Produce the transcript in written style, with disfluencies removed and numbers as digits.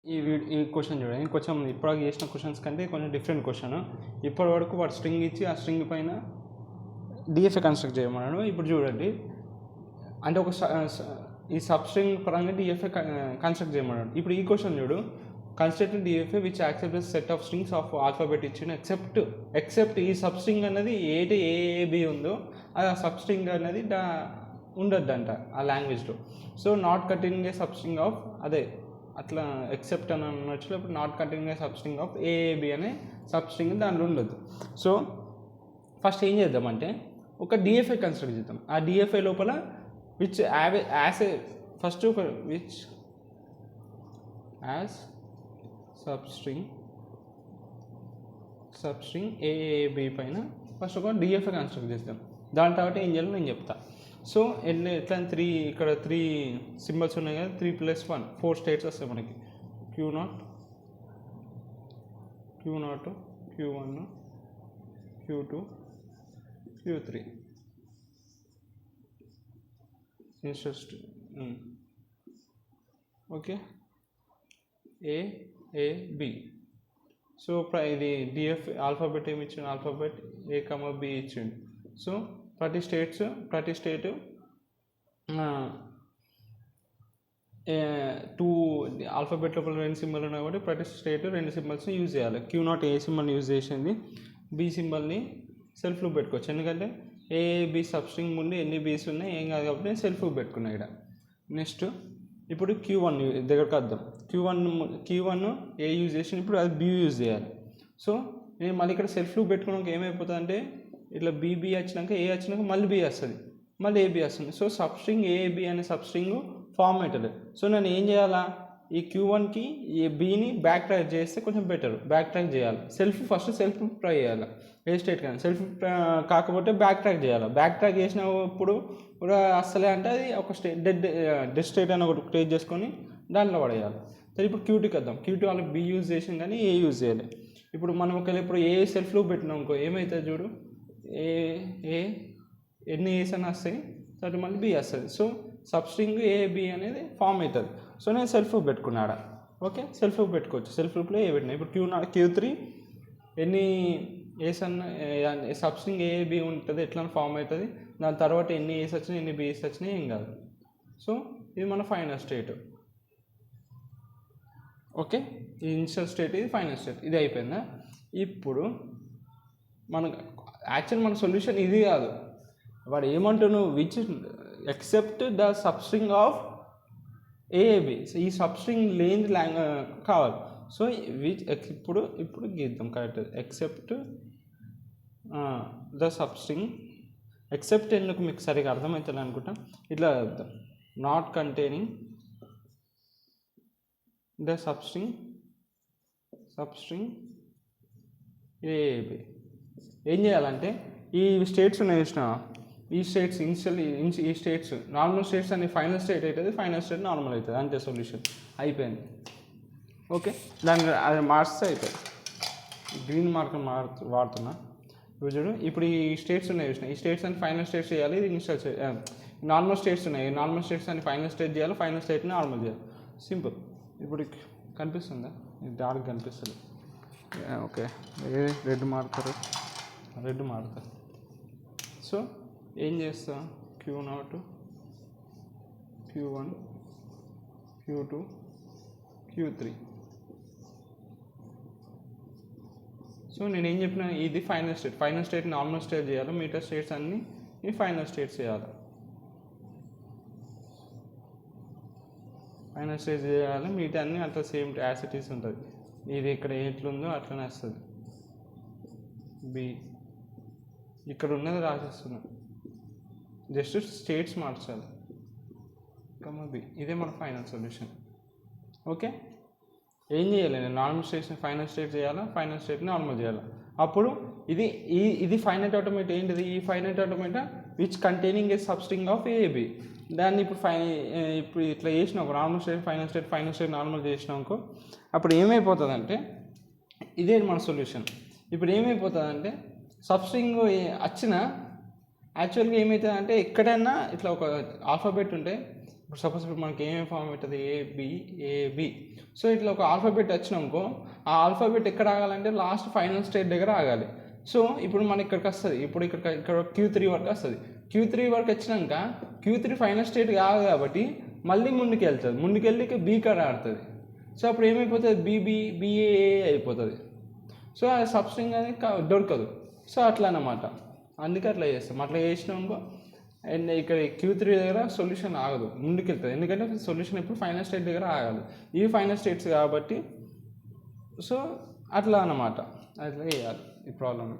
ఈ క్వశ్చన్ చూడండి, కొంచెం ఇప్పటికి చేసిన క్వశ్చన్స్ కంటే కొంచెం డిఫరెంట్ క్వశ్చన్. ఇప్పటి వరకు వాడు స్ట్రింగ్ ఇచ్చి ఆ స్ట్రింగ్ పైన డిఎఫ్ఏ కన్స్ట్రక్ట్ చేయమన్నాడు. ఇప్పుడు చూడండి, అంటే ఒక ఈ సబ్ స్ట్రింగ్ పరంగా డిఎఫ్ఏ కన్స్ట్రక్ట్ చేయమన్నాడు. ఇప్పుడు ఈ క్వశ్చన్ చూడు, construct DFA which accept set of strings of alphabet ఇచ్చిన ఎక్సెప్ట్ ఈ సబ్ స్ట్రింగ్ అనేది ఏబి ఉందో అది ఆ సబ్ స్ట్రింగ్ అనేది ఉండొద్దంట ఆ లాంగ్వేజ్లో. So not continuing a substring of అదే అట్లా ఎక్సెప్ట్ అని అనొచ్చు, ఇప్పుడు not continuing a substring of AB అనే సబ్ స్ట్రింగ్ దాంట్లో ఉండదు. సో ఫస్ట్ ఏం చేద్దామంటే ఒక డిఎఫ్ఏ కన్స్ట్రక్ట్ చేద్దాం. ఆ డిఎఫ్ఏ లోపల విచ్ యాజ్ ఏ ఫస్ట్ ఒక which has sub string AB పైన ఫస్ట్ ఒక డిఎఫ్ఏ కన్స్ట్రక్ట్ చేద్దాం. దాని తర్వాత ఏం చేయాలో నేను చెప్తా. సో ఎట్లా ఇక్కడ 3 సింబల్స్ ఉన్నాయి కదా, 3+1 4 స్టేట్స్ వస్తాయి మనకి. Q0 Q1 Q2 Q3 interest. Okay, AB. So ఇది డిఎఫ్ ఆల్ఫాబెట్ ఏమి ఇచ్చిండు, ఆల్ఫాబెట్ A, B ఇచ్చిండు. సో ప్రతి స్టేట్ 2 ఆల్ఫాబెట్ లోపల 2 సింబల్ ఉన్నాయి కాబట్టి ప్రతి స్టేట్ 2 సింబల్స్ని యూజ్ చేయాలి. Q0 ఏ సింబల్ని యూజ్ చేసింది, బి సింబల్ని సెల్ఫ్ లూప్ పెట్టుకోవచ్చు. ఎందుకంటే ఏబి సబ్ స్ట్రింగ్ ముందు ఎన్ని బీస్ ఉన్నాయి ఏం కాదు కాబట్టి నేను సెల్ఫ్ లూప్ పెట్టుకున్నా ఇక్కడ. నెక్స్ట్ ఇప్పుడు Q1 దగ్గరకు వద్దాం. Q1 ఏ యూజ్ చేసి ఇప్పుడు అది బి యూజ్ చేయాలి. సో నేను మళ్ళీ ఇక్కడ సెల్ఫ్ లూప్ పెట్టుకున్నాక ఏమైపోతుంది అంటే ఇట్లా బీబీ వచ్చినాక ఏ వచ్చినాక మళ్ళీ బి వస్తుంది, మళ్ళీ ఏబి వస్తుంది. సో సబ్ స్ట్రింగ్ ఏబి అనే సబ్ స్ట్రింగ్ ఫామ్ అవుతుంది. సో నేను ఏం చేయాలా, ఈ Q1కి ఈ బిని బ్యాక్ ట్రాక్ చేస్తే కొంచెం బెటర్. బ్యాక్ ట్రాక్ చేయాలి, ఫస్ట్ సెల్ఫ్ ట్రై చేయాలి. ఏ స్టేట్ కానీ సెల్ఫ్ కాకపోతే బ్యాక్ ట్రాక్ చేయాలి. బ్యాక్ ట్రాక్ చేసినప్పుడు కూడా అస్సలే అంటే అది ఒక డెడ్ స్టేట్ అని ఒకటి క్రియేట్ చేసుకొని దాంట్లో పడేయాలి. సరే ఇప్పుడు Q2కి వద్దాం. Q2 వాళ్ళకి బి యూజ్ చేసాం కానీ ఏ యూజ్ చేయాలి. ఇప్పుడు మనం ఒకవేళ ఇప్పుడు ఏ సెల్ఫ్ లూప్ పెట్టినాం అనుకో ఏమవుతుంది చూడు, ఎన్ని ఏస్ అని వస్తాయి తర్వాత మళ్ళీ బి వస్తుంది. సో సబ్ స్ట్రింగ్ ఏబి అనేది ఫామ్ అవుతుంది. సో నేను సెల్ఫ్ లూప్ పెట్టుకున్నాడా. ఓకే, సెల్ఫ్ లూప్ పెట్టుకోవచ్చు. సెల్ఫ్ లూప్లో ఏ పెట్టినా ఇప్పుడు Q3 ఎన్ని ఏస్ అన్న సబ్ స్ట్రింగ్ ఏబి ఉంటుంది ఎట్లా ఫామ్ అవుతుంది. దాని తర్వాత ఎన్ని ఏస్ వచ్చినాయి ఎన్ని బిఎస్ వచ్చినాయి ఏం కాదు. సో ఇది మన ఫైనల్ స్టేట్. ఓకే, ఈ ఇనిషియల్ స్టేట్ ఇది ఫైనల్ స్టేట్. ఇది అయిపోయిందా. ఇప్పుడు మన సొల్యూషన్ ఇది కాదు. వాడు ఏమంటున్నావు, which except the substring of AB. ఈ సబ్ స్ట్రింగ్ లేని కావాలి. సో విచ్ ఇప్పుడు గీద్దాం correct. Except the substring, except ఎందుకు మీకు సరిగా అర్థమవుతుంది అనుకుంటా. ఇట్లా not containing the sub string AB. ఏం చేయాలంటే ఈ స్టేట్స్ ఉన్నాయి చూసిన, ఈ స్టేట్స్ ఈ స్టేట్స్ నార్మల్ స్టేట్స్ అని ఫైనల్ స్టేట్ అవుతుంది, ఫైనల్ స్టేట్ నార్మల్ అవుతుంది. అంతే సొల్యూషన్ అయిపోయింది. ఓకే, దాన్ని అది మార్క్స్ అయిపోయింది. గ్రీన్ మార్కర్ వాడుతున్నా. ఇప్పుడు చూడు, ఇప్పుడు ఈ స్టేట్స్ ఉన్నాయి చూసిన, ఈ స్టేట్స్ అని ఫైనల్ స్టేట్స్ చేయాలి. ఇది ఇనిషియల్ నార్మల్ స్టేట్స్ ఉన్నాయి, నార్మల్ స్టేట్స్ అని ఫైనల్ స్టేట్ చేయాలి, ఫైనల్ స్టేట్ని నార్మల్ చేయాలి. సింపుల్. ఇప్పుడు కనిపిస్తుందా, ఇది డార్క్ కనిపిస్తుంది. Okay, red marker. సో ఏం చేస్తా, Q0 Q1 Q2 Q3. So నేను ఏం చెప్పిన, ఇది ఫైనల్ స్టేట్ నార్మల్ స్టేట్ చేయాలి, మిగతా స్టేట్స్ అన్నీ ఈ ఫైనల్ స్టేట్స్ చేయాలి. మిగతా అన్నీ అట్లా సేమ్ యాసిటీస్ ఉంటుంది. ఇది ఇక్కడ ఎట్లుందో అట్లనే వస్తుంది. బి ఇక్కడ ఉన్నది రాసేస్తున్నా, జస్ట్ స్టేట్స్ మార్చాలి. బి ఇదే మన ఫైనల్ సొల్యూషన్. ఓకే, ఏం చేయాలి, నేను నార్మల్ స్టేట్స్ని ఫైనల్ స్టేట్ చేయాలా, ఫైనల్ స్టేట్ని నార్మల్ చేయాలి. అప్పుడు ఇది ఫైనైట్ ఆటోమేట్ ఏంటిది, ఈ finite automate which containing a substring of AB. దాన్ని ఇప్పుడు ఇట్లా చేసినావు, normal state final state normal చేసినావు, అప్పుడు ఏమైపోతుందంటే ఇదే మన సొల్యూషన్. ఇప్పుడు ఏమైపోతుందంటే సబ్ స్ట్రింగ్ వచ్చిన యాక్చువల్గా ఏమవుతుంది అంటే ఎక్కడైనా ఇట్లా ఒక ఆల్ఫాబెట్ ఉంటే ఇప్పుడు సపోజ్ ఇప్పుడు మనకి ఏమేమి ఫామ్ అవుతుంది ఏబి. సో ఇట్లా ఒక ఆల్ఫాబెట్ వచ్చినామనుకో, ఆ ఆల్ఫాబెట్ ఎక్కడ ఆగాలంటే లాస్ట్ ఫైనల్ స్టేట్ దగ్గర ఆగాలి. సో ఇప్పుడు మన ఇక్కడికి వస్తుంది, ఇప్పుడు ఇక్కడ Q3 వరకు వస్తుంది. Q3 వరకు వచ్చినాక Q3 ఫైనల్ స్టేట్ కాదు కాబట్టి మళ్ళీ ముందుకెళ్ళి బీ కాడ ఆడుతుంది. సో అప్పుడు ఏమైపోతుంది, బిఏ అయిపోతుంది. సో ఆ సబ్స్ట్రింగ్ అనేది దొరకదు. సో అట్లా అన్నమాట, అందుకే అట్లా చేస్తాం. అట్లా చేసినామనుకో అండ్ ఇక్కడ Q3 దగ్గర సొల్యూషన్ ఆగదు, ముందుకెళ్తుంది. ఎందుకంటే సొల్యూషన్ ఎప్పుడు ఫైనల్ స్టేట్ దగ్గర ఆగాలి. ఇవి ఫైనల్ స్టేట్స్ కాబట్టి సో అట్లా అన్నమాట, అట్లా చేయాలి ఈ ప్రాబ్లమ్.